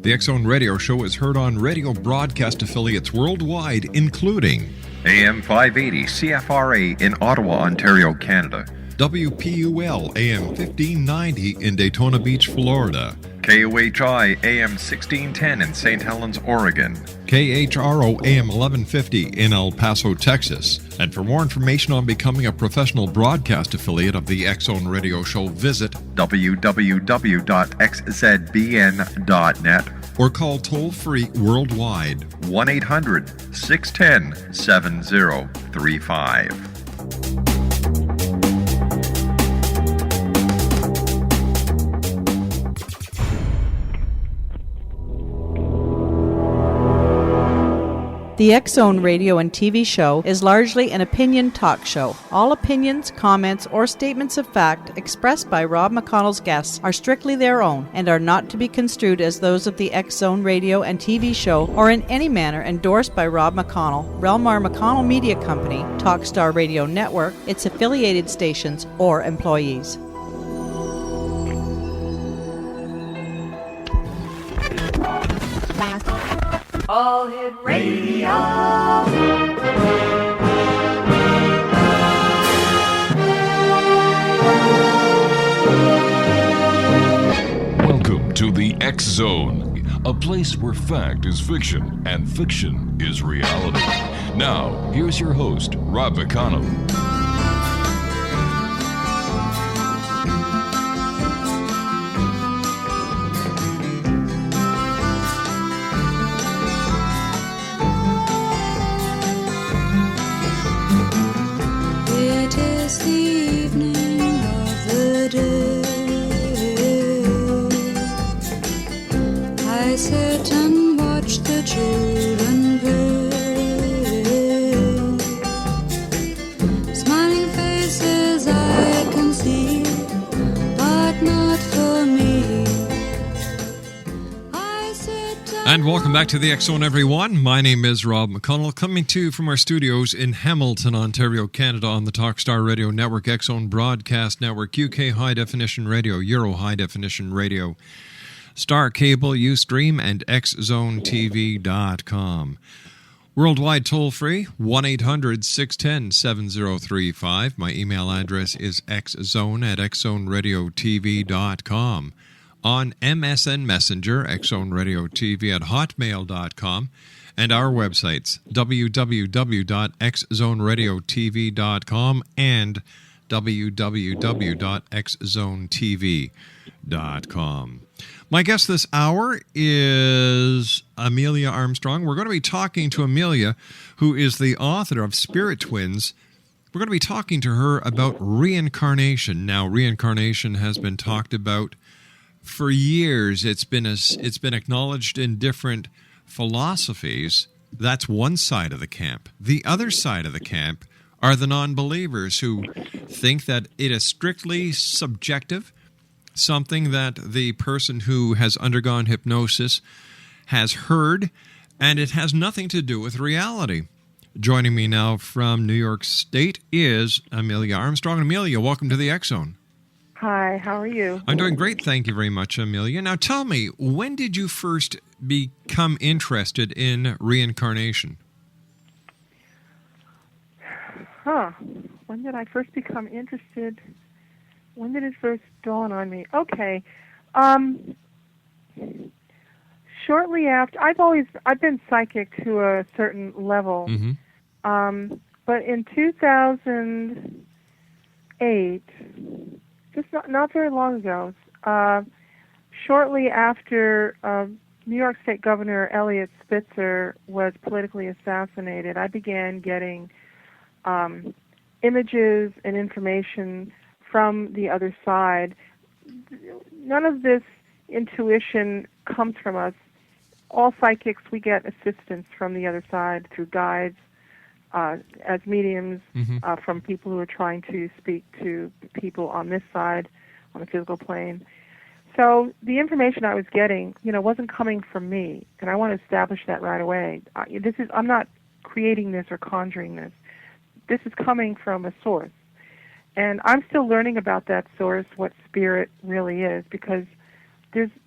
The X Zone Radio Show is heard on radio broadcast affiliates worldwide, including AM 580 CFRA in Ottawa, Ontario, Canada. WPUL AM 1590 in Daytona Beach, Florida. KOHI AM 1610 in St. Helens, Oregon. KHRO AM 1150 in El Paso, Texas. And for more information on becoming a professional broadcast affiliate of the X Zone Radio Show, visit www.xzbn.net or call toll-free worldwide 1-800-610-7035. The X Zone radio and TV show is largely an opinion talk show. All opinions, comments, or statements of fact expressed by Rob McConnell's guests are strictly their own and are not to be construed as those of the X Zone radio and TV show or in any manner endorsed by Rob McConnell, Relmar McConnell Media Company, Talkstar Radio Network, its affiliated stations, or employees. All Hit Radio. Welcome to the X Zone, a place where fact is fiction and fiction is reality. Now, here's your host, Rob McConnell. Sit and watch the children play. Smiling faces I can see, but not for me. And welcome back to the X Zone, everyone. My name is Rob McConnell, coming to you from our studios in Hamilton, Ontario, Canada, on the Talkstar Radio Network, X Zone Broadcast Network, UK High Definition Radio, Euro High Definition Radio, Star Cable, Ustream, and XZoneTV.com. Worldwide toll-free, 1-800-610-7035. My email address is xzone@xzoneradiotv.com. On MSN Messenger, xzoneradiotv@hotmail.com. And our websites, www.xzoneradiotv.com and www.xzonetv.com. My guest this hour is Amelia Armstrong. We're going to be talking to Amelia, who is the author of Spirit Twins. We're going to be talking to her about reincarnation. Now, reincarnation has been talked about for years. It's been acknowledged in different philosophies. That's one side of the camp. The other side of the camp are the non-believers who think that it is strictly subjective, something that the person who has undergone hypnosis has heard, and it has nothing to do with reality. Joining me now from New York State is Amelia Armstrong. Amelia, welcome to the X Zone. Hi, how are you? I'm doing great, thank you very much, Amelia. Now tell me, when did you first become interested in reincarnation? When did I first become interested? When did it first dawn on me? Okay. Shortly after, I've been psychic to a certain level. Mm-hmm. But in 2008, just not very long ago, shortly after New York State Governor Eliot Spitzer was politically assassinated, I began getting images and information from the other side. None of this intuition comes from us. All psychics, we get assistance from the other side through guides, as mediums, from people who are trying to speak to people on this side, on the physical plane. So the information I was getting, wasn't coming from me, and I want to establish that right away. I'm not creating this or conjuring this. This is coming from a source. And I'm still learning about that source, what spirit really is, because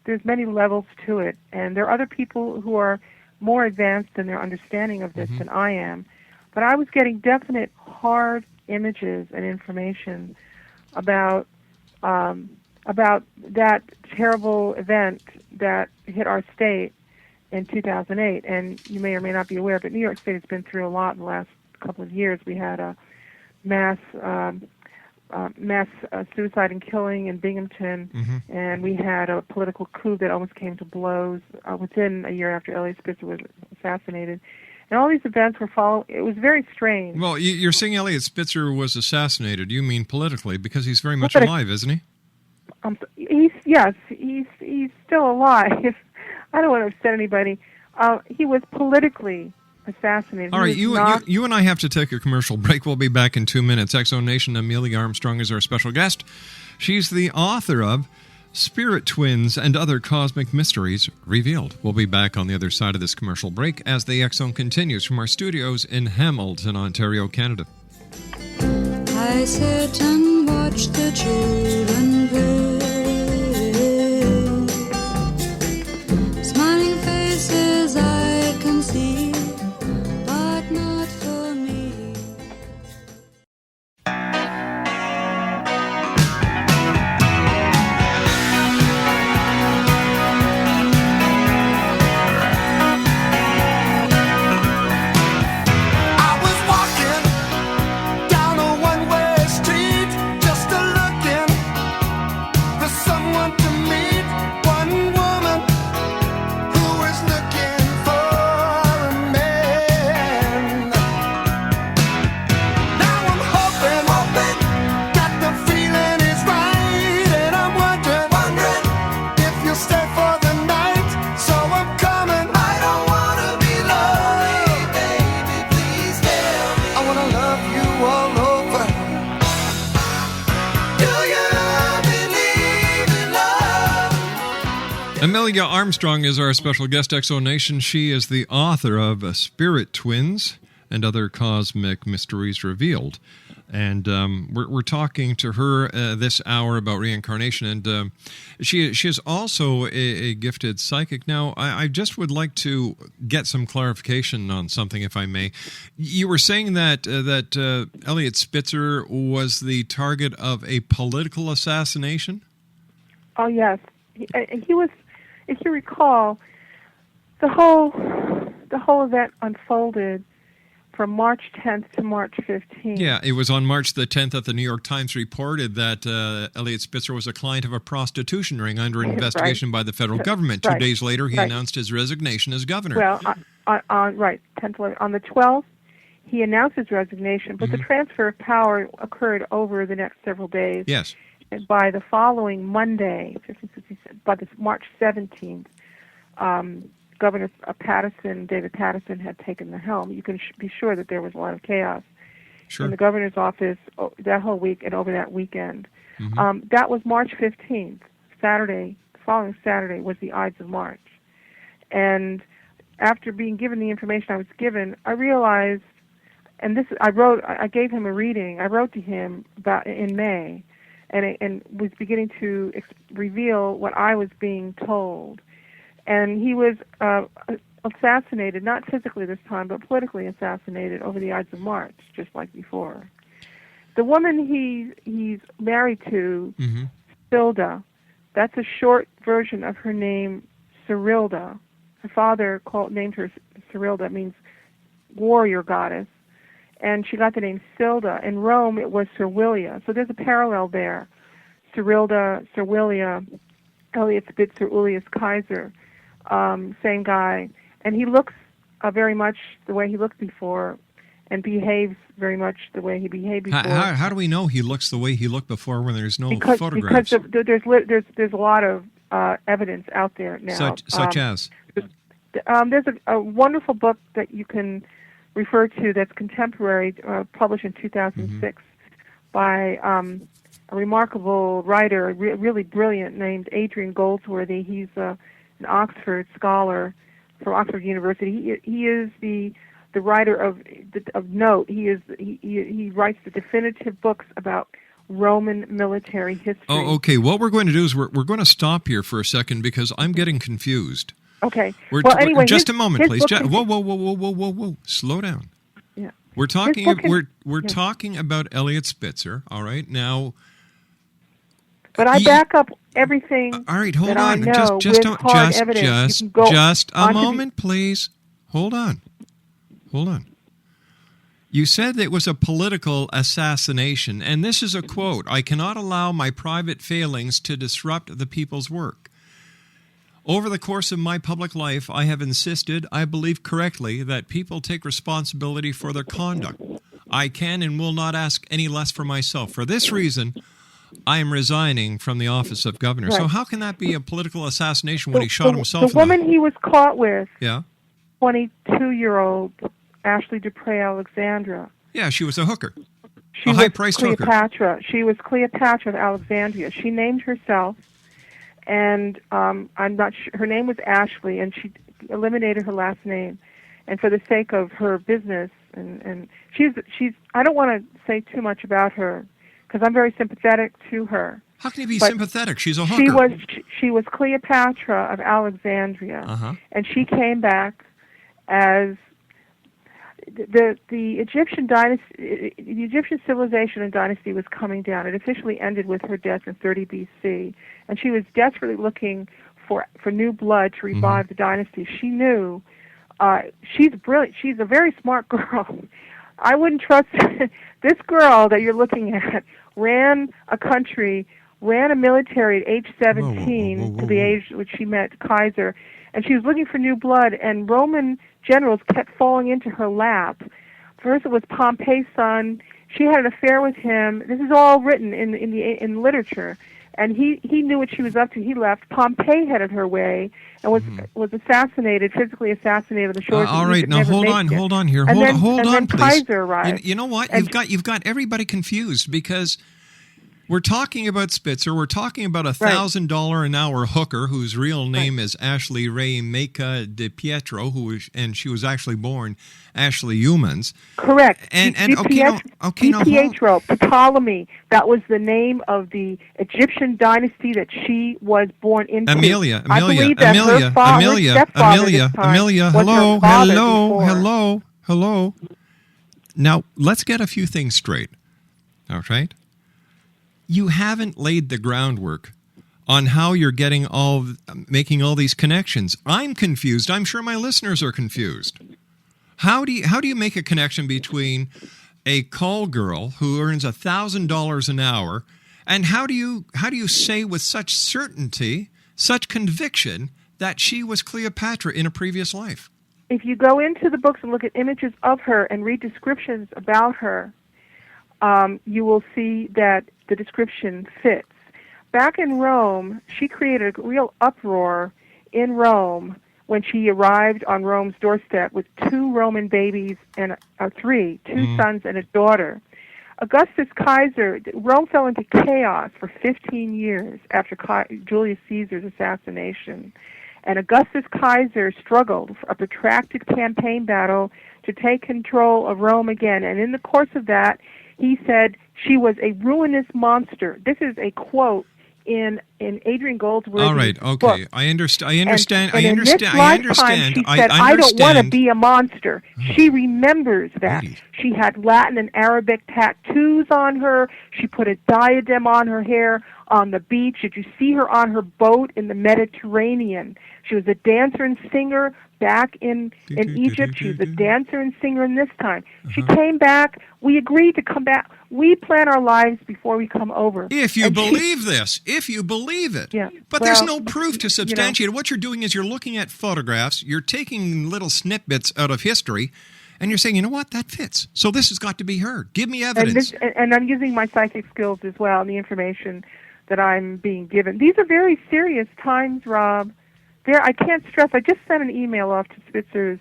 there's many levels to it, and there are other people who are more advanced in their understanding of this than I am. But I was getting definite hard images and information about that terrible event that hit our state in 2008. And you may or may not be aware, but New York State has been through a lot in the last couple of years. We had a mass suicide and killing in Binghamton, and we had a political coup that almost came to blows within a year after Eliot Spitzer was assassinated. And all these events were followed. It was very strange. Well, you're saying Eliot Spitzer was assassinated. You mean politically, because he's very much alive, isn't he? He's still alive. I don't want to upset anybody. He was politically assassinated. All right, you and I have to take a commercial break. We'll be back in 2 minutes. X-Zone Nation, Amelia Armstrong is our special guest. She's the author of Spirit Twins and Other Cosmic Mysteries Revealed. We'll be back on the other side of this commercial break as the X-Zone continues from our studios in Hamilton, Ontario, Canada. I sit and watch the children play. Smiling faces I can see, but not for me. Amelia Armstrong is our special guest, X-Zone Nation. She is the author of Spirit Twins and Other Cosmic Mysteries Revealed. And we're talking to her this hour about reincarnation. And she is also a gifted psychic. Now, I just would like to get some clarification on something, if I may. You were saying that Eliot Spitzer was the target of a political assassination? Oh, yes. He was, if you recall, the whole event unfolded from March 10th to March 15th. Yeah, it was on March the 10th that the New York Times reported that Eliot Spitzer was a client of a prostitution ring under investigation by the federal government. 2 days later, he announced his resignation as governor. Well, 10th, on the 12th, he announced his resignation, but the transfer of power occurred over the next several days. Yes. And by the following Monday, by the March 17th, Governor David Paterson, had taken the helm. You can be sure that there was a lot of chaos in the governor's office that whole week and over that weekend. That was March 15th, Saturday. The following Saturday was the Ides of March. And after being given the information I was given, I realized, and I gave him a reading. I wrote to him in May, and was beginning to reveal what I was being told. And he was assassinated, not physically this time, but politically assassinated over the Ides of March, just like before. The woman he's married to, Silda, that's a short version of her name, Cyrilda. Her father named her Cyrilda, means warrior goddess. And she got the name Silda. In Rome, it was Servilia. So there's a parallel there. Cyrilda, Servilia, Eliot Spitzer, Julius Caesar, same guy. And he looks very much the way he looked before and behaves very much the way he behaved before. How do we know he looks the way he looked before when there's no photographs? Because there's a lot of evidence out there now. Such as? There's a wonderful book that you can refer to that's contemporary, published in 2006 by a remarkable writer, really brilliant, named Adrian Goldsworthy. He's an Oxford scholar from Oxford University. He is the writer of note. He writes the definitive books about Roman military history. Oh, okay. What we're going to do is we're going to stop here for a second because I'm getting confused. Okay. Anyway, just a moment, please. Whoa. Whoa. Slow down. Yeah. We're talking. We're talking about Elliot Spitzer. All right. Now. But I back up everything. All right. Hold that on. I know Just with hard evidence. Just a moment, please. Hold on. You said it was a political assassination, and this is a quote. I cannot allow my private failings to disrupt the people's work. Over the course of my public life, I have insisted, I believe correctly, that people take responsibility for their conduct. I can and will not ask any less for myself. For this reason, I am resigning from the office of governor. Right. So how can that be a political assassination when he shot himself? The woman he was caught with, yeah, 22-year-old Ashley Dupre Alexandra. Yeah, she was a hooker. She a was high-priced Cleopatra. hooker. She was Cleopatra of Alexandria. She named herself, and I'm not sure. Her name was Ashley, and she eliminated her last name. And for the sake of her business, and she's. I don't want to say too much about her because I'm very sympathetic to her. How can you be sympathetic? She's a hooker. She was Cleopatra of Alexandria, and she came back as the Egyptian dynasty. The Egyptian civilization and dynasty was coming down. It officially ended with her death in 30 BC, and she was desperately looking for new blood to revive the dynasty. She knew she's brilliant. She's a very smart girl. I wouldn't trust this girl that you're looking at. Ran a military at age 17 to the age which she met Caesar, and she was looking for new blood, and Roman generals kept falling into her lap. First it was Pompey's son. She had an affair with him. This is all written in literature, and he knew what she was up to. He left. Pompey headed her way and was assassinated, physically assassinated on the shores of Egypt. All right, now hold on here. Hold on, please. Kaiser arrived. You know what? You've got everybody confused because we're talking about Spitzer. We're talking about a $1,000 an hour hooker whose real name is Ashley Ray Maca de Pietro, and she was actually born Ashley Humans. Correct. And Pietro, Ptolemy. That was the name of the Egyptian dynasty that she was born into. Amelia. Hello. Now let's get a few things straight. All right. You haven't laid the groundwork on how you're making all these connections. I'm confused. I'm sure my listeners are confused. How do you make a connection between a call girl who earns $1,000 an hour, and how do you say with such certainty, such conviction, that she was Cleopatra in a previous life? If you go into the books and look at images of her and read descriptions about her, you will see that the description fits. Back in Rome, she created a real uproar in Rome when she arrived on Rome's doorstep with 2 Roman babies and two sons and a daughter. Augustus Caesar, Rome fell into chaos for 15 years after Julius Caesar's assassination. And Augustus Caesar struggled for a protracted campaign battle to take control of Rome again. And in the course of that, he said she was a ruinous monster. This is a quote in Adrian Goldsworthy's All right, okay. book. I understand. In this lifetime, she said, I don't want to be a monster. She remembers that. Lady. She had Latin and Arabic tattoos on her. She put a diadem on her hair on the beach. Did you see her on her boat in the Mediterranean? She was a dancer and singer back in Egypt. She was a dancer and singer in this time. She came back. We agreed to come back. We plan our lives before we come over. If you believe it. Yeah. But there's no proof to substantiate it. What you're doing is you're looking at photographs, you're taking little snippets out of history, and you're saying, you know what, that fits. So this has got to be her. Give me evidence. And I'm using my psychic skills as well and the information that I'm being given. These are very serious times, Rob. I can't stress. I just sent an email off to Spitzer's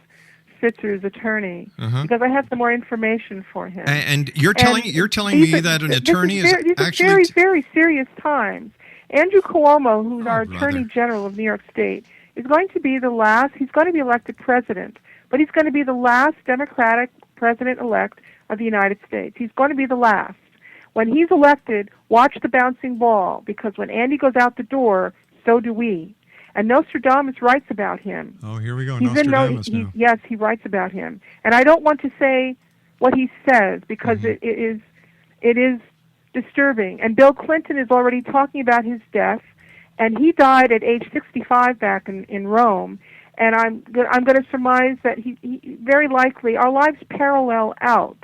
attorney because I have some more information for him. And you're telling me that an attorney is actually very, very serious times. Andrew Cuomo, who's our Attorney General of New York State, is going to be the last. He's going to be elected president, but he's going to be the last Democratic president-elect of the United States. He's going to be the last. when he's elected, watch the bouncing ball, because when Andy goes out the door, so do we. And Nostradamus writes about him. Oh, here we go. He's Nostradamus now. Yes, he writes about him. And I don't want to say what he says, because it is disturbing. And Bill Clinton is already talking about his death, and he died at age 65 back in Rome. And I'm going to surmise that he very likely, our lives parallel out.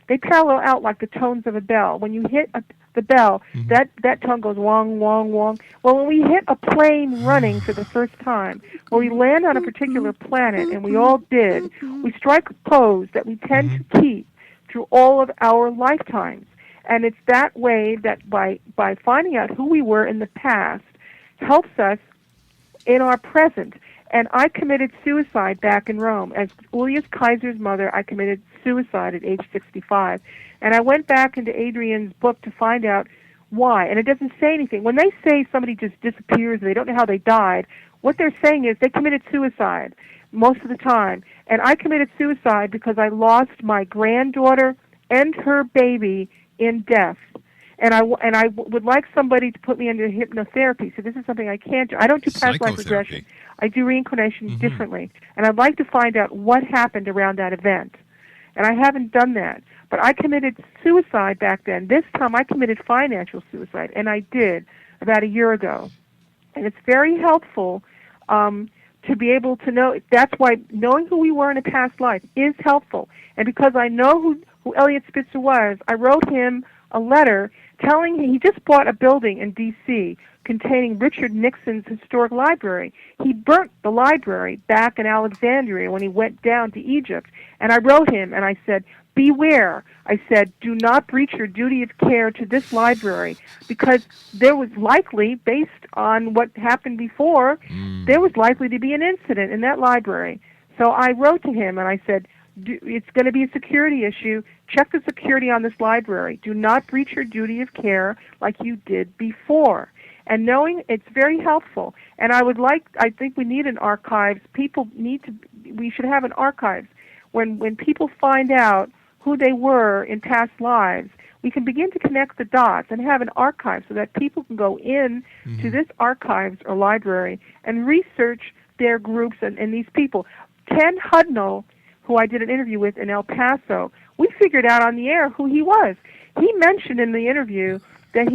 They parallel out like the tones of a bell. When you hit the bell, that tone goes wong, wong, wong. Well, when we hit a plane running for the first time, or we land on a particular planet, and we all did, we strike a pose that we tend to keep through all of our lifetimes. And it's that way that by finding out who we were in the past helps us in our present. And I committed suicide back in Rome. As Julius Caesar's mother, I committed suicide at age 65. And I went back into Adrian's book to find out why. And it doesn't say anything. When they say somebody just disappears and they don't know how they died, what they're saying is they committed suicide most of the time. And I committed suicide because I lost my granddaughter and her baby in death. And I would like somebody to put me under hypnotherapy. So this is something I can't do. I don't do past life regression. I do reincarnation differently. And I'd like to find out what happened around that event. And I haven't done that. But I committed suicide back then. This time I committed financial suicide, and I did about a year ago. And it's very helpful to be able to know. That's why knowing who we were in a past life is helpful. And because I know who Elliot Spitzer was, I wrote him a letter telling him he just bought a building in D.C. containing Richard Nixon's historic library. He burnt the library back in Alexandria when he went down to Egypt. And I wrote him and I said, beware. I said, do not breach your duty of care to this library, because there was likely, based on what happened before, there was likely to be an incident in that library. So I wrote to him and I said, it's going to be a security issue. Check the security on this library. Do not breach your duty of care like you did before. And knowing it's very helpful. And I think we need an archives. We should have an archives. When people find out who they were in past lives, we can begin to connect the dots and have an archive so that people can go in to this archives or library and research their groups and these people. Ken Hudnall, who I did an interview with in El Paso, we figured out on the air who he was. He mentioned in the interview that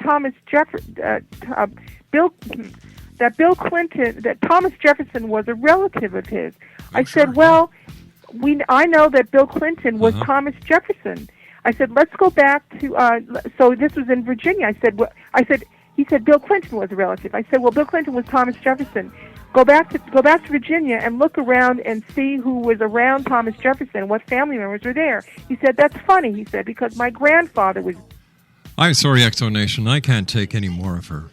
Thomas Jefferson was a relative of his. I said, well, I know that Bill Clinton was Thomas Jefferson. I said, let's go back to. So this was in Virginia. He said Bill Clinton was a relative. I said, well, Bill Clinton was Thomas Jefferson. Go back to Virginia and look around and see who was around Thomas Jefferson, what family members were there. He said, that's funny, he said, because my grandfather was... I'm sorry, Exo Nation, I can't take any more of her.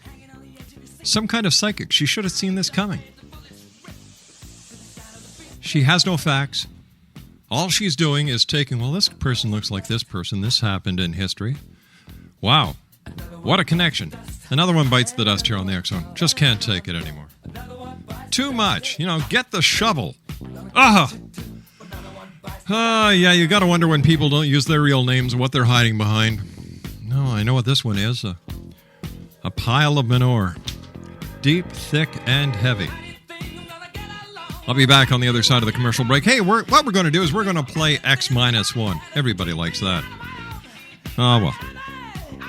Some kind of psychic. She should have seen this coming. She has no facts. All she's doing is taking, well, this person looks like this person. This happened in history. Wow. What a connection. Another one bites the dust here on the X-Zone. Just can't take it anymore. Too much. Get the shovel. Yeah, you got to wonder when people don't use their real names and what they're hiding behind. No, I know what this one is. A pile of manure. Deep, thick, and heavy. I'll be back on the other side of the commercial break. Hey, what we're going to do is we're going to play X-1. Everybody likes that. Oh, well.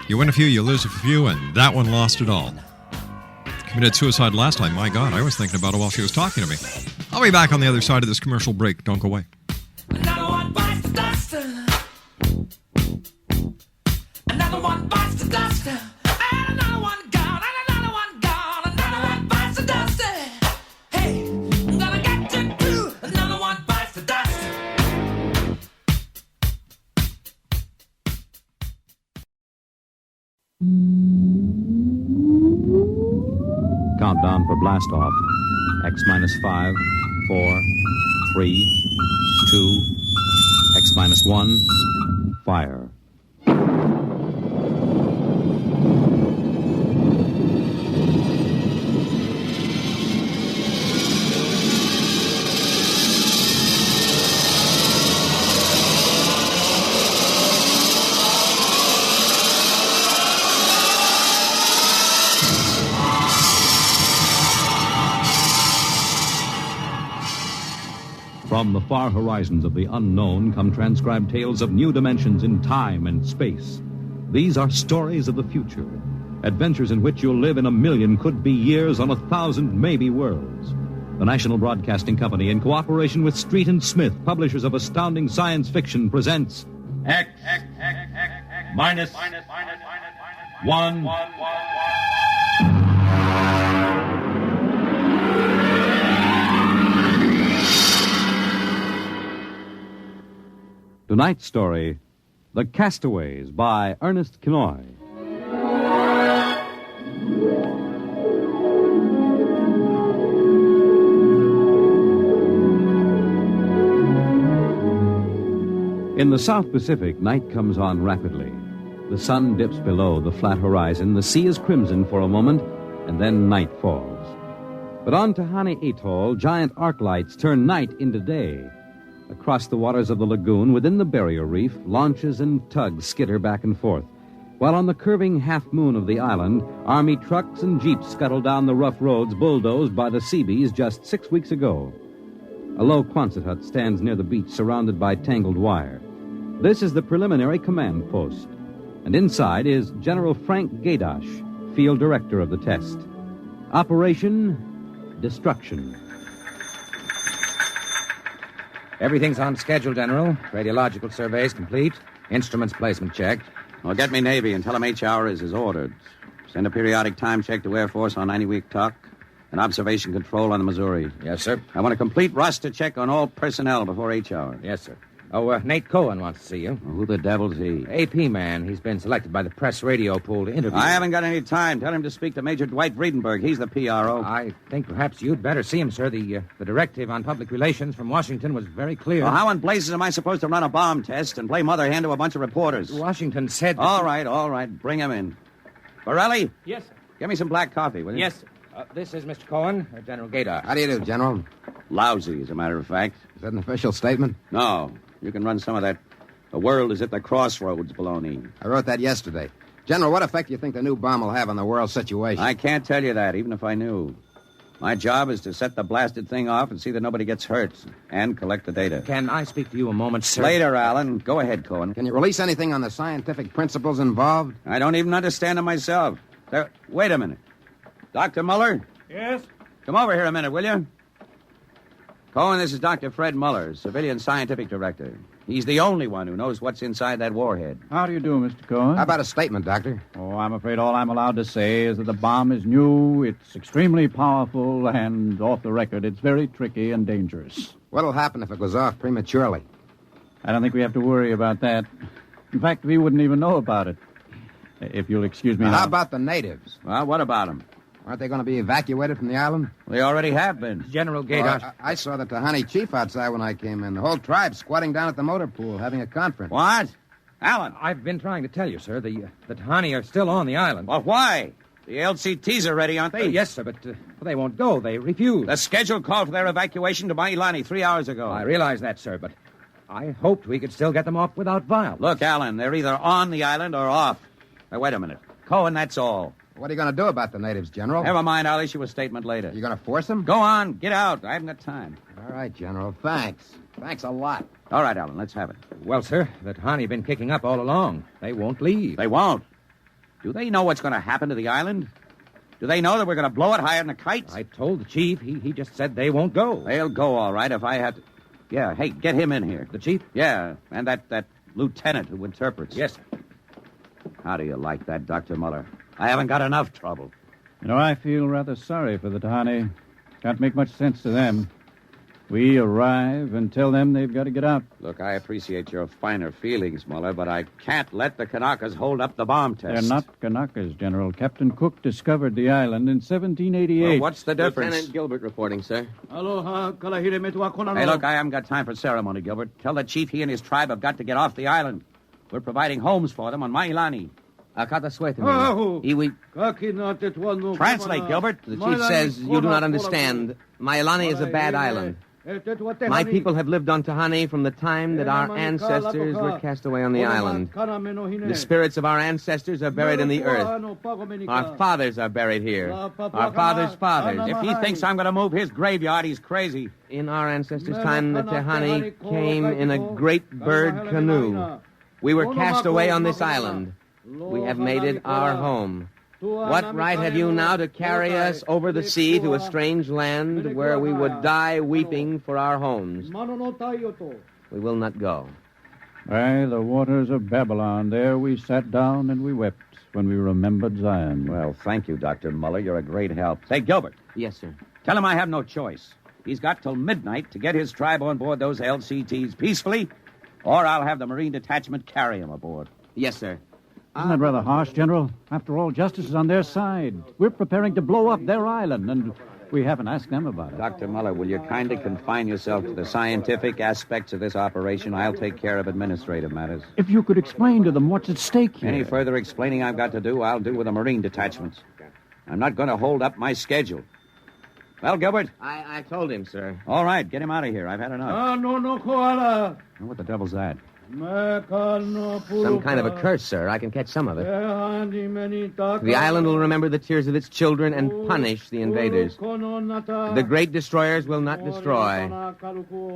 You win a few, you lose a few, and that one lost it all. Committed suicide last time. My God, I was thinking about it while she was talking to me. I'll be back on the other side of this commercial break. Don't go away. Another one bites the dust. Another one bites the dust. And another one gone. And another one gone. Another one bites the dust. Hey, I'm gonna get you too. Another one bites the dust. Countdown for blast off. X-5, 4, 3, 2, X-1, fire. From the far horizons of the unknown come transcribed tales of new dimensions in time and space. These are stories of the future, adventures in which you'll live in 1,000,000 could-be years on 1,000 maybe worlds. The National Broadcasting Company, in cooperation with Street and Smith, publishers of astounding science fiction, presents X minus 1. Tonight's story, The Castaways, by Ernest Kinoy. In the South Pacific, night comes on rapidly. The sun dips below the flat horizon, the sea is crimson for a moment, and then night falls. But on Tahani Atoll, giant arc lights turn night into day. Across the waters of the lagoon, within the barrier reef, launches and tugs skitter back and forth, while on the curving half-moon of the island, army trucks and jeeps scuttle down the rough roads bulldozed by the Seabees just 6 weeks ago. A low Quonset hut stands near the beach, surrounded by tangled wire. This is the preliminary command post, and inside is General Frank Gaidash, field director of the test. Operation Destruction. Everything's on schedule, General. Radiological surveys complete. Instruments placement checked. Well, get me Navy and tell them HR is as ordered. Send a periodic time check to Air Force on 90-week talk and observation control on the Missouri. Yes, sir. I want a complete roster check on all personnel before HR. Yes, sir. Oh, Nate Cohen wants to see you. Well, who the devil's he? AP man. He's been selected by the press radio pool to interview. I haven't got any time. Tell him to speak to Major Dwight Vredenberg. He's the PRO. I think perhaps you'd better see him, sir. The directive on public relations from Washington was very clear. Well, how in blazes am I supposed to run a bomb test and play mother hen to a bunch of reporters? Washington said... All right. Bring him in. Borelli? Yes, sir. Get me some black coffee, will you? Yes, sir. This is Mr. Cohen, General Gaydar. How do you do, General? Lousy, as a matter of fact. Is that an official statement? No. You can run some of that "the world is at the crossroads" baloney. I wrote that yesterday. General, what effect do you think the new bomb will have on the world situation? I can't tell you that, even if I knew. My job is to set the blasted thing off and see that nobody gets hurt, and collect the data. Can I speak to you a moment, sir? Later, Allen. Go ahead, Cohen. Can you release anything on the scientific principles involved? I don't even understand them myself. Wait a minute. Dr. Muller? Yes? Come over here a minute, will you? Cohen, this is Dr. Fred Muller, Civilian Scientific Director. He's the only one who knows what's inside that warhead. How do you do, Mr. Cohen? How about a statement, Doctor? Oh, I'm afraid all I'm allowed to say is that the bomb is new, it's extremely powerful, and off the record, it's very tricky and dangerous. What'll happen if it goes off prematurely? I don't think we have to worry about that. In fact, we wouldn't even know about it. If you'll excuse me now. How about the natives? Well, what about them? Aren't they going to be evacuated from the island? They already have been. General Gaydar. Well, I saw the Tahani chief outside when I came in. The whole tribe squatting down at the motor pool having a conference. What? Allen. I've been trying to tell you, sir. The Tahani are still on the island. Well, why? The LCTs are ready, aren't they? Yes, sir, but they won't go. They refuse. The schedule called for their evacuation to Mailani 3 hours ago. I realize that, sir, but I hoped we could still get them off without violence. Look, Allen, they're either on the island or off. Now, wait a minute. Cohen, that's all. What are you going to do about the natives, General? Never mind. I'll issue a statement later. You going to force them? Go on. Get out. I haven't got time. All right, General. Thanks. Thanks a lot. All right, Allen. Let's have it. Well, sir, the Tahani have been kicking up all along. They won't leave. They won't. Do they know what's going to happen to the island? Do they know that we're going to blow it higher than a kite? I told the chief. He just said they won't go. They'll go, all right, if I have to... Yeah, hey, get him in here. The chief? Yeah, and that lieutenant who interprets. Yes, sir. How do you like that, Dr. Muller? I haven't got enough trouble. You know, I feel rather sorry for the Tahani. Can't make much sense to them. We arrive and tell them they've got to get out. Look, I appreciate your finer feelings, Muller, but I can't let the Kanakas hold up the bomb test. They're not Kanakas, General. Captain Cook discovered the island in 1788. Well, what's the difference? Lieutenant Gilbert reporting, sir. Hey, look, I haven't got time for ceremony, Gilbert. Tell the chief he and his tribe have got to get off the island. We're providing homes for them on Mailani. Translate, Gilbert. The chief says you do not understand. Mailani is a bad island. My people have lived on Tahani from the time that our ancestors were cast away on the island. The spirits of our ancestors are buried in the earth. Our fathers are buried here. Our fathers' fathers. If he thinks I'm going to move his graveyard, he's crazy. In our ancestors' time, the Tahani came in a great bird canoe. We were cast away on this island. We have made it our home. What right have you now to carry us over the sea to a strange land where we would die weeping for our homes? We will not go. By the waters of Babylon, there we sat down and we wept when we remembered Zion. Well, thank you, Dr. Muller. You're a great help. Say, Gilbert. Yes, sir. Tell him I have no choice. He's got till midnight to get his tribe on board those LCTs peacefully, or I'll have the Marine Detachment carry him aboard. Yes, sir. Isn't that rather harsh, General? After all, justice is on their side. We're preparing to blow up their island, and we haven't asked them about it. Dr. Muller, will you kindly confine yourself to the scientific aspects of this operation? I'll take care of administrative matters. If you could explain to them what's at stake here. Any further explaining I've got to do, I'll do with the Marine detachments. I'm not going to hold up my schedule. Well, Gilbert? I told him, sir. All right, get him out of here. I've had enough. No, koala. What the devil's that? Some kind of a curse, sir. I can catch some of it. The island will remember the tears of its children and punish the invaders. The great destroyers will not destroy.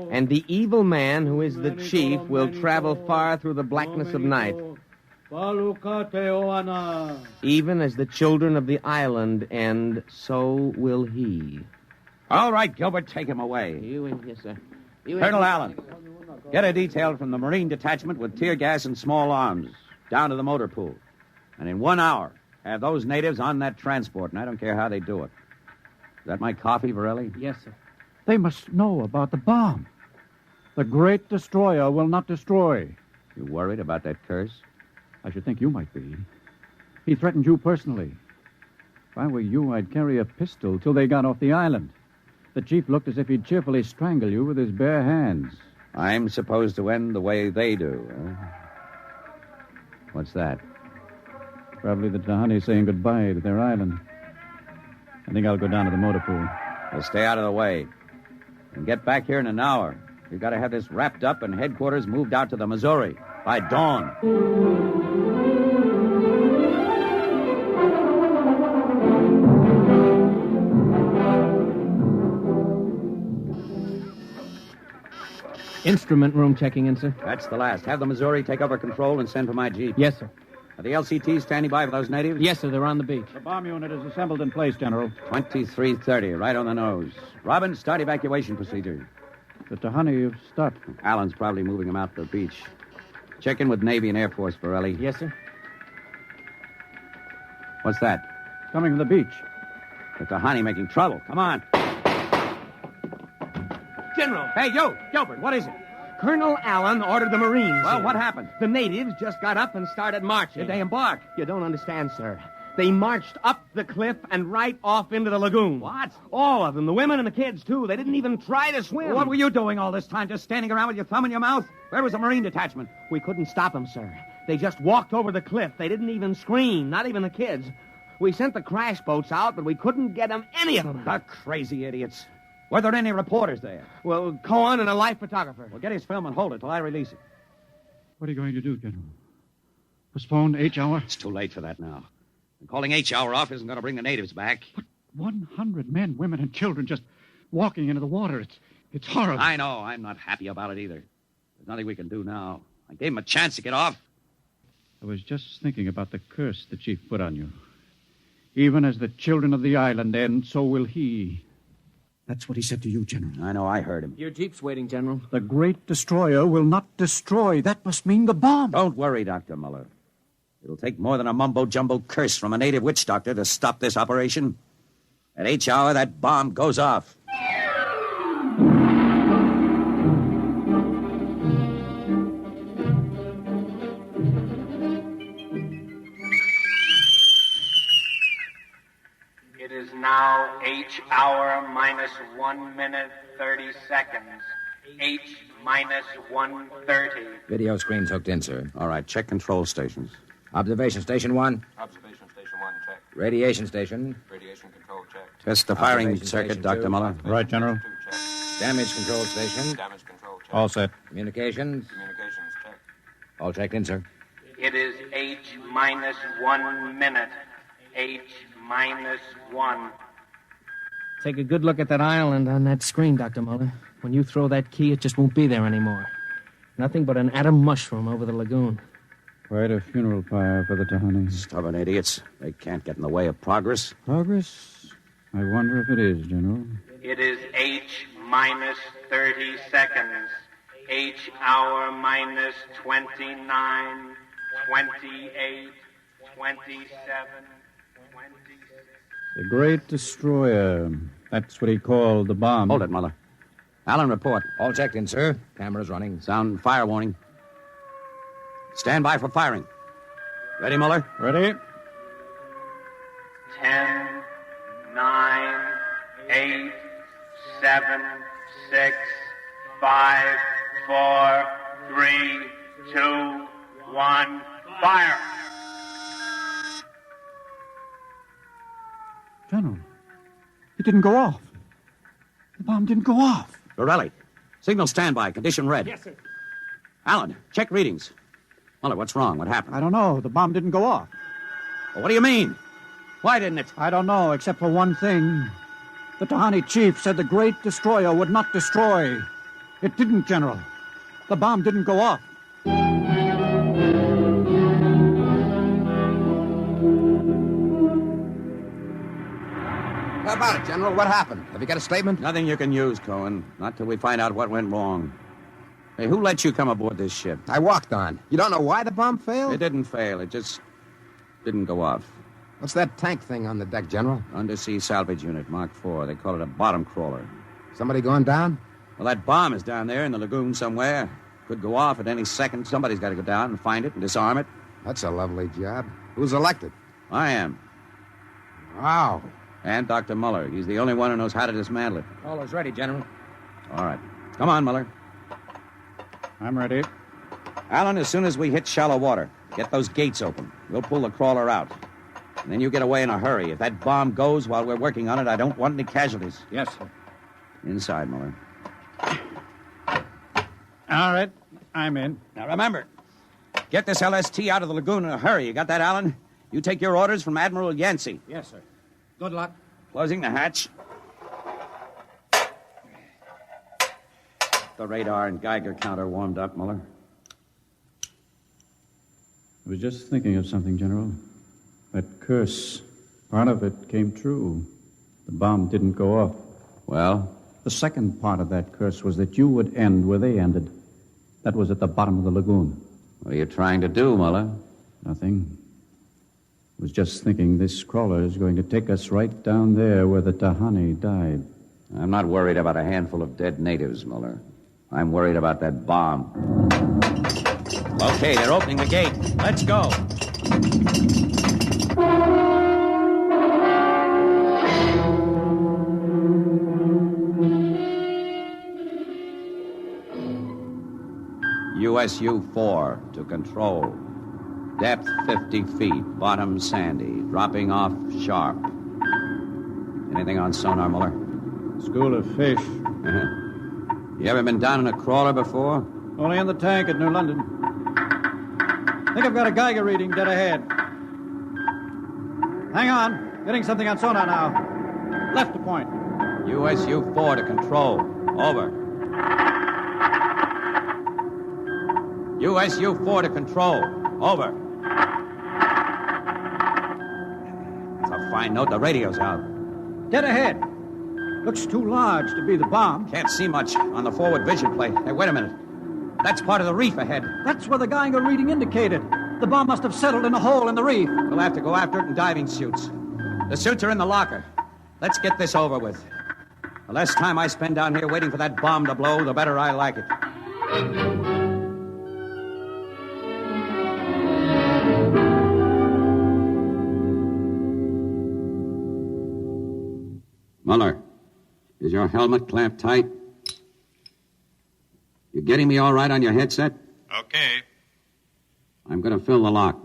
And the evil man, who is the chief, will travel far through the blackness of night. Even as the children of the island end, so will he. All right, Gilbert, take him away. Yes, sir. Colonel Allen, get a detail from the Marine Detachment with tear gas and small arms down to the motor pool. And in 1 hour, have those natives on that transport, and I don't care how they do it. Is that my coffee, Varelli? Yes, sir. They must know about the bomb. The great destroyer will not destroy. You worried about that curse? I should think you might be. He threatened you personally. If I were you, I'd carry a pistol till they got off the island. The chief looked as if he'd cheerfully strangle you with his bare hands. I'm supposed to end the way they do, huh? What's that? Probably the Tahani saying goodbye to their island. I think I'll go down to the motor pool. Well, stay out of the way. And get back here in an hour. We've got to have this wrapped up and headquarters moved out to the Missouri by dawn. Instrument room checking in, sir. That's the last. Have the Missouri take over control and send for my jeep. Yes, sir. Are the LCTs standing by for those natives? Yes, sir. They're on the beach. The bomb unit is assembled in place, General. 2330, right on the nose. Robin, start evacuation procedure. The Tahani have stopped. Allen's probably moving them out to the beach. Check in with Navy and Air Force, Varelli. Yes, sir. What's that? Coming from the beach. The Tahani making trouble. Come on. General. Hey, you, Gilbert, what is it? Colonel Allen ordered the Marines. Well, what happened? The natives just got up and started marching. Did they embark? You don't understand, sir. They marched up the cliff and right off into the lagoon. What? All of them, the women and the kids, too. They didn't even try to swim. What were you doing all this time? Just standing around with your thumb in your mouth? Where was the Marine detachment? We couldn't stop them, sir. They just walked over the cliff. They didn't even scream, not even the kids. We sent the crash boats out, but we couldn't get them, any of them. The crazy idiots. Were there any reporters there? Well, Cohen and a life photographer. Well, get his film and hold it till I release it. What are you going to do, General? Postpone H hour? It's too late for that now. And calling H hour off isn't going to bring the natives back. But 100 men, women, and children just walking into the water. It's horrible. I know. I'm not happy about it either. There's nothing we can do now. I gave him a chance to get off. I was just thinking about the curse the chief put on you. Even as the children of the island end, so will he. That's what he said to you, General. I know, I heard him. Your jeep's waiting, General. The great destroyer will not destroy. That must mean the bomb. Don't worry, Dr. Muller. It'll take more than a mumbo-jumbo curse from a native witch doctor to stop this operation. At H hour, that bomb goes off. It is now H hour minus 1 minute 30 seconds. H minus 1:30. Video screen's hooked in, sir. All right, check control stations. Observation Station 1. Observation Station 1, check. Radiation Station. Radiation control, check. Test the firing Observation circuit, Station Dr. 2. Muller. Right, General. 2, check. Damage control station. Damage control check. All set. Communications. Communications check. All checked in, sir. It is H minus 1 minute. H minus 1. Take a good look at that island on that screen, Dr. Muller. When you throw that key, it just won't be there anymore. Nothing but an atom mushroom over the lagoon. Quite a funeral pyre for the Tahani. Stubborn idiots. They can't get in the way of progress. Progress? I wonder if it is, General. It is H minus 30 seconds. H hour minus 29, 28, 27, 26. The Great Destroyer. That's what he called the bomb. Hold it, Muller. Allen, report. All checked in, sir. Cameras running. Sound fire warning. Stand by for firing. Ready, Muller? Ready? 10, 9, 8, 7, 6, 5, 4, 3, 2, 1, fire! General, it didn't go off. The bomb didn't go off. Borelli, signal standby. Condition red. Yes, sir. Allen, check readings. Muller, what's wrong? What happened? I don't know. The bomb didn't go off. Well, what do you mean? Why didn't it? I don't know, except for one thing. The Tahani chief said the Great Destroyer would not destroy. It didn't, General. The bomb didn't go off. How about it, General? What happened? Have you got a statement? Nothing you can use, Cohen. Not till we find out what went wrong. Hey, who let you come aboard this ship? I walked on. You don't know why the bomb failed? It didn't fail. It just didn't go off. What's that tank thing on the deck, General? Undersea salvage unit, Mark IV. They call it a bottom crawler. Somebody going down? Well, that bomb is down there in the lagoon somewhere. Could go off at any second. Somebody's got to go down and find it and disarm it. That's a lovely job. Who's elected? I am. Wow. And Dr. Muller. He's the only one who knows how to dismantle it. All is ready, General. All right. Come on, Muller. I'm ready. Allen, as soon as we hit shallow water, get those gates open. We'll pull the crawler out. And then you get away in a hurry. If that bomb goes while we're working on it, I don't want any casualties. Yes, sir. Inside, Muller. All right. I'm in. Now, remember, get this LST out of the lagoon in a hurry. You got that, Allen? You take your orders from Admiral Yancey. Yes, sir. Good luck. Closing the hatch. The radar and Geiger counter warmed up, Muller. I was just thinking of something, General. That curse, part of it came true. The bomb didn't go off. Well? The second part of that curse was that you would end where they ended. That was at the bottom of the lagoon. What are you trying to do, Muller? Nothing. I was just thinking this crawler is going to take us right down there where the Tahani died. I'm not worried about a handful of dead natives, Muller. I'm worried about that bomb. Okay, they're opening the gate. Let's go. USU-4 to control. Depth 50 feet, bottom sandy, dropping off sharp. Anything on sonar, Muller? School of fish. You ever been down in a crawler before? Only in the tank at New London. Think I've got a Geiger reading dead ahead. Hang on. Getting something on sonar now. Left to point. USU-4 to control. Over. USU-4 to control. Over. That's a fine note. The radio's out. Dead ahead. Looks too large to be the bomb. Can't see much on the forward vision plate. Hey, wait a minute. That's part of the reef ahead. That's where the Geiger reading indicated. The bomb must have settled in a hole in the reef. We'll have to go after it in diving suits. The suits are in the locker. Let's get this over with. The less time I spend down here waiting for that bomb to blow, the better I like it. Muller, is your helmet clamped tight? You getting me all right on your headset? Okay. I'm going to fill the lock.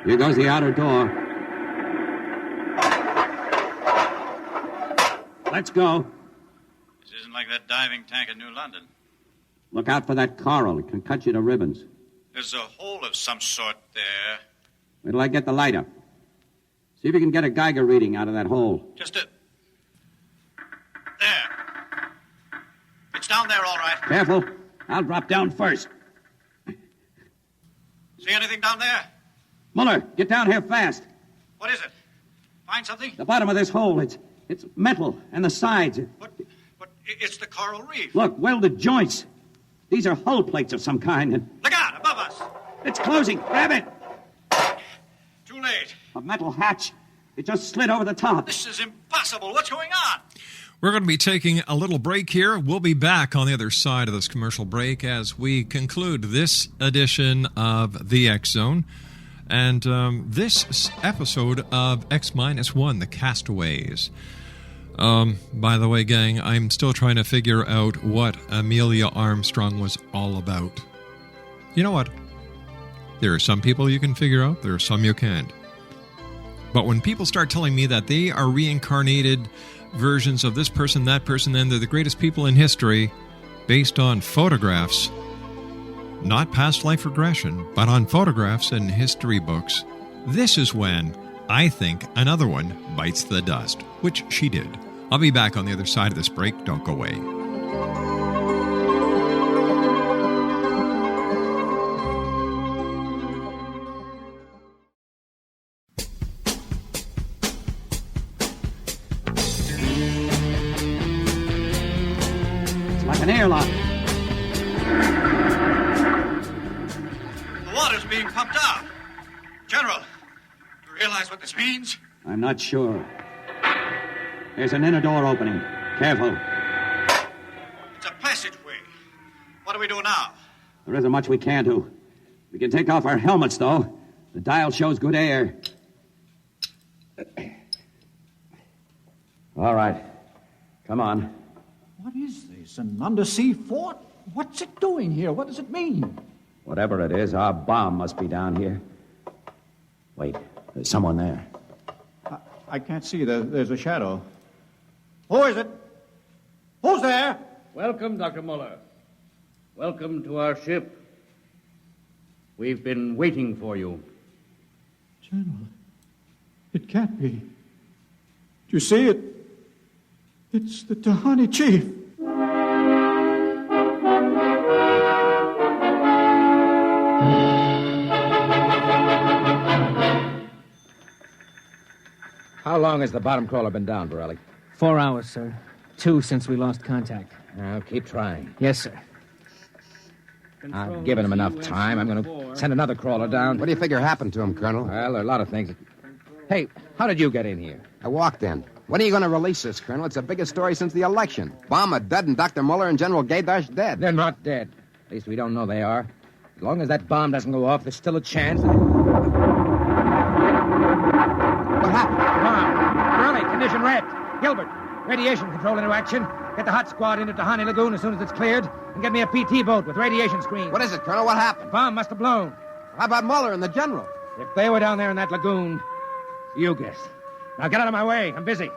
Here goes the outer door. Let's go. This isn't like that diving tank in New London. Look out for that coral. It can cut you to ribbons. There's a hole of some sort there. Wait till I get the light up. See if you can get a Geiger reading out of that hole. Just a... There. It's down there, all right. Careful. I'll drop down first. See anything down there? Muller, get down here fast. What is it? Find something? The bottom of this hole, it's metal, and the sides. But it's the coral reef. Look, welded joints. These are hull plates of some kind. And Look out, above us. it's closing. Grab it. Too late. A metal hatch. It just slid over the top. This is impossible. What's going on? We're going to be taking a little break here. We'll be back on the other side of this commercial break as we conclude this edition of the X Zone and this episode of X-1, The Castaways. By the way, gang, I'm still trying to figure out what Amelia Armstrong was all about. You know what? There are some people you can figure out. There are some you can't. But when people start telling me that they are reincarnated versions of this person, that person, and they're the greatest people in history based on photographs, not past life regression, but on photographs and history books, this is when I think another one bites the dust, which she did. I'll be back on the other side of this break. Don't go away. Like an airlock. The water's being pumped out. General, do you realize what this means? I'm not sure. There's an inner door opening. Careful. It's a passageway. What do we do now? There isn't much we can do. We can take off our helmets, though. The dial shows good air. All right. Come on. What is this? An undersea fort? What's it doing here? What does it mean? Whatever it is, our bomb must be down here. Wait, there's someone there. I can't see. There's a shadow. Who is it? Who's there? Welcome, Dr. Muller. Welcome to our ship. We've been waiting for you. General, it can't be. Do you see it? It's the Tahani chief. How long has the bottom crawler been down, Borelli? 4 hours, sir. 2 since we lost contact. Now, keep trying. Yes, sir. I've given him enough time. I'm going to send another crawler down. What do you figure happened to him, Colonel? Well, there are a lot of things. Hey, how did you get in here? I walked in. When are you going to release this, Colonel? It's the biggest story since the election. Bomber dead and Dr. Muller and General Gaius dead. They're not dead. At least we don't know they are. As long as that bomb doesn't go off, there's still a chance. What happened? Bomb. Borelli, condition red. Gilbert, radiation control into action. Get the hot squad into Tahani Lagoon as soon as it's cleared, and get me a PT boat with radiation screens. What is it, Colonel? What happened? Bomb must have blown. How about Muller and the General? If they were down there in that lagoon, you guess. Now get out of my way. I'm busy.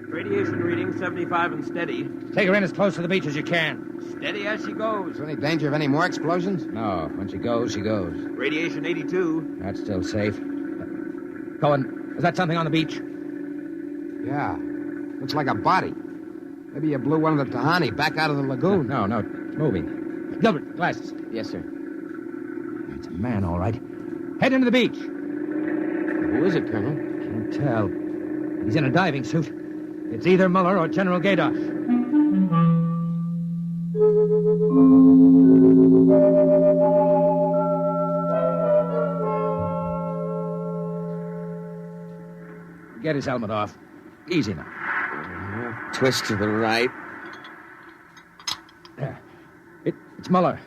Radiation reading 75 and steady. Take her in as close to the beach as you can. Steady as she goes. Is there any danger of any more explosions? No. When she goes, she goes. Radiation 82. That's still safe. Cohen, is that something on the beach? Yeah. Looks like a body. Maybe you blew one of the Tahani back out of the lagoon. No, it's moving. Gilbert, glasses. Yes, sir. It's a man, all right. Head into the beach. Who is it, Colonel? Can't tell. He's in a diving suit. It's either Muller or General Gaius. Get his helmet off. Easy now. Twist to the right. There. It's Muller.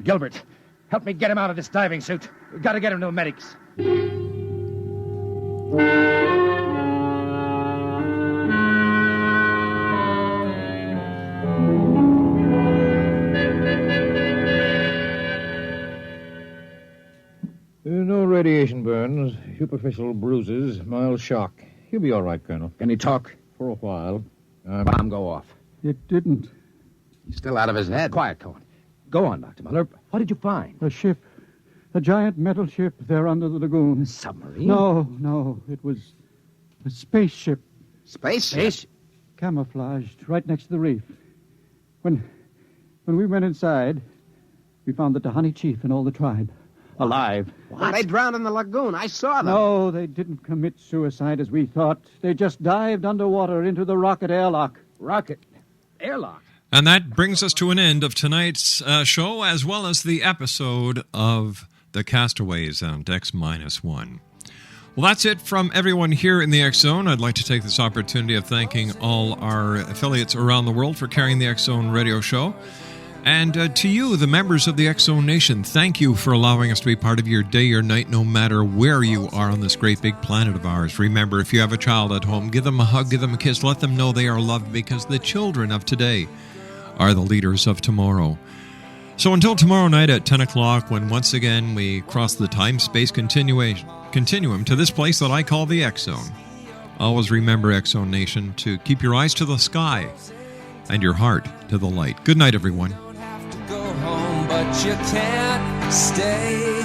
Gilbert, help me get him out of this diving suit. We've got to get him to the medics. No radiation burns, superficial bruises, mild shock. He'll be all right, Colonel. Can he talk? For a while. Bomb go off. It didn't. He's still out of his head. Quiet, Cohen. Go on, Dr. Muller. What did you find? A ship. A giant metal ship there under the lagoon. A submarine? No. It was a spaceship. Spaceship? Camouflaged right next to the reef. When we went inside, we found the Tahani chief and all the tribe alive. What? They drowned in the lagoon. I saw them. No, they didn't commit suicide as we thought. They just dived underwater into the rocket airlock. Rocket airlock? And that brings us to an end of tonight's show, as well as the episode of The Castaways on X-1. Well, that's it from everyone here in the X-Zone. I'd like to take this opportunity of thanking all our affiliates around the world for carrying the X-Zone radio show. And to you, the members of the X-Zone Nation, thank you for allowing us to be part of your day or night, no matter where you are on this great big planet of ours. Remember, if you have a child at home, give them a hug, give them a kiss, let them know they are loved, because the children of today are the leaders of tomorrow. So until tomorrow night at 10 o'clock, when once again we cross the time-space continuum to this place that I call the X-Zone. Always remember, X-Zone Nation, to keep your eyes to the sky and your heart to the light. Good night, everyone. Go home, but you can't stay.